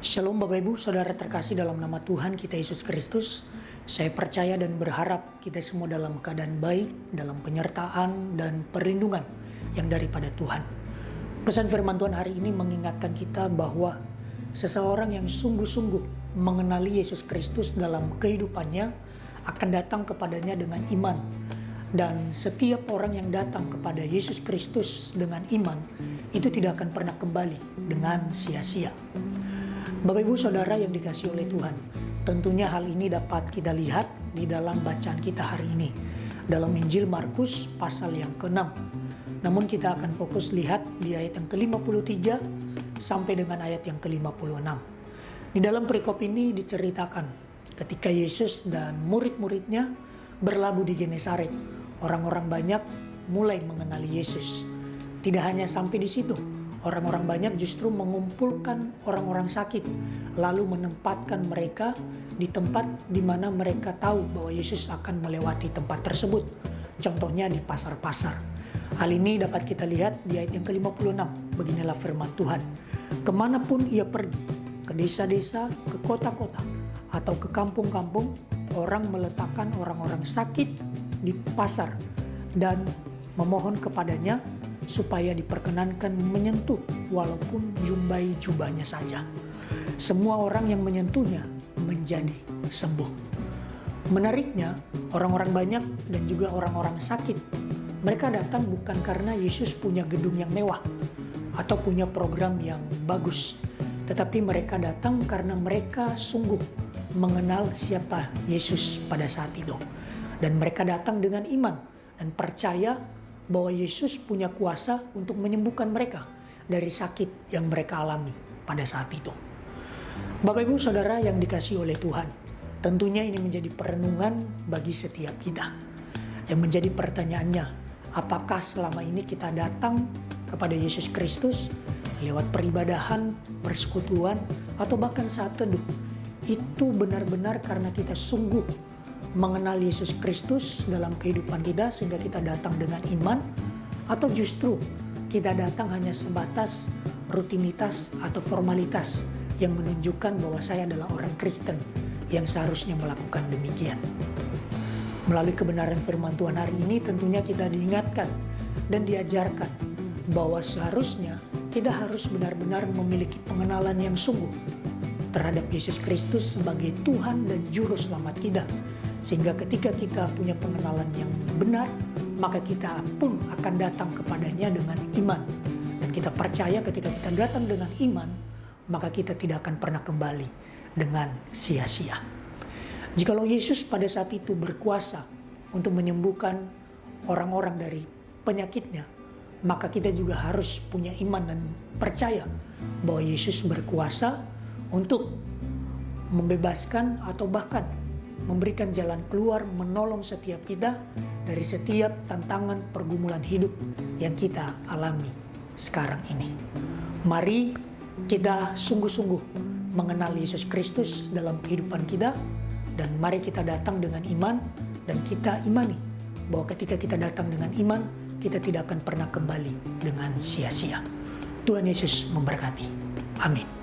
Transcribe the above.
Shalom Bapak Ibu, Saudara terkasih dalam nama Tuhan kita Yesus Kristus. Saya percaya dan berharap kita semua dalam keadaan baik, dalam penyertaan dan perlindungan yang daripada Tuhan. Pesan firman Tuhan hari ini mengingatkan kita bahwa seseorang yang sungguh-sungguh mengenali Yesus Kristus dalam kehidupannya akan datang kepadanya dengan iman. Dan setiap orang yang datang kepada Yesus Kristus dengan iman, itu tidak akan pernah kembali dengan sia-sia. Bapak Ibu Saudara yang dikasihi oleh Tuhan, tentunya hal ini dapat kita lihat di dalam bacaan kita hari ini dalam Injil Markus pasal yang ke-6. Namun kita akan fokus lihat di ayat yang ke-53 sampai dengan ayat yang ke-56. Di dalam perikop ini diceritakan ketika Yesus dan murid-muridnya berlabuh di Genesaret, orang-orang banyak mulai mengenali Yesus. Tidak hanya sampai di situ, orang-orang banyak justru mengumpulkan orang-orang sakit, lalu menempatkan mereka di tempat di mana mereka tahu bahwa Yesus akan melewati tempat tersebut. Contohnya di pasar-pasar. Hal ini dapat kita lihat di ayat yang ke-56. Beginilah firman Tuhan. Kemanapun ia pergi, ke desa-desa, ke kota-kota, atau ke kampung-kampung, orang meletakkan orang-orang sakit di pasar dan memohon kepadanya supaya diperkenankan menyentuh walaupun jumbai jubahnya saja. Semua orang yang menyentuhnya menjadi sembuh. Menariknya, orang-orang banyak dan juga orang-orang sakit, mereka datang bukan karena Yesus punya gedung yang mewah atau punya program yang bagus, tetapi mereka datang karena mereka sungguh mengenal siapa Yesus pada saat itu. Dan mereka datang dengan iman dan percaya bahwa Yesus punya kuasa untuk menyembuhkan mereka dari sakit yang mereka alami pada saat itu. Bapak Ibu Saudara yang dikasihi oleh Tuhan, tentunya ini menjadi perenungan bagi setiap kita. Yang menjadi pertanyaannya, apakah selama ini kita datang kepada Yesus Kristus lewat peribadahan, persekutuan, atau bahkan saat teduh? Itu benar-benar karena kita sungguh mengenal Yesus Kristus dalam kehidupan kita sehingga kita datang dengan iman, atau justru kita datang hanya sebatas rutinitas atau formalitas yang menunjukkan bahwa saya adalah orang Kristen yang seharusnya melakukan demikian. Melalui kebenaran firman Tuhan hari ini tentunya kita diingatkan dan diajarkan bahwa seharusnya kita harus benar-benar memiliki pengenalan yang sungguh terhadap Yesus Kristus sebagai Tuhan dan Juru Selamat kita. Sehingga ketika kita punya pengenalan yang benar, maka kita pun akan datang kepadanya dengan iman. Dan kita percaya ketika kita datang dengan iman, maka kita tidak akan pernah kembali dengan sia-sia. Jikalau Yesus pada saat itu berkuasa untuk menyembuhkan orang-orang dari penyakitnya, maka kita juga harus punya iman dan percaya bahwa Yesus berkuasa untuk membebaskan atau bahkan memberikan jalan keluar, menolong setiap kita dari setiap tantangan pergumulan hidup yang kita alami sekarang ini. Mari kita sungguh-sungguh mengenal Yesus Kristus dalam kehidupan kita, dan mari kita datang dengan iman, dan kita imani bahwa ketika kita datang dengan iman, kita tidak akan pernah kembali dengan sia-sia. Tuhan Yesus memberkati. Amin.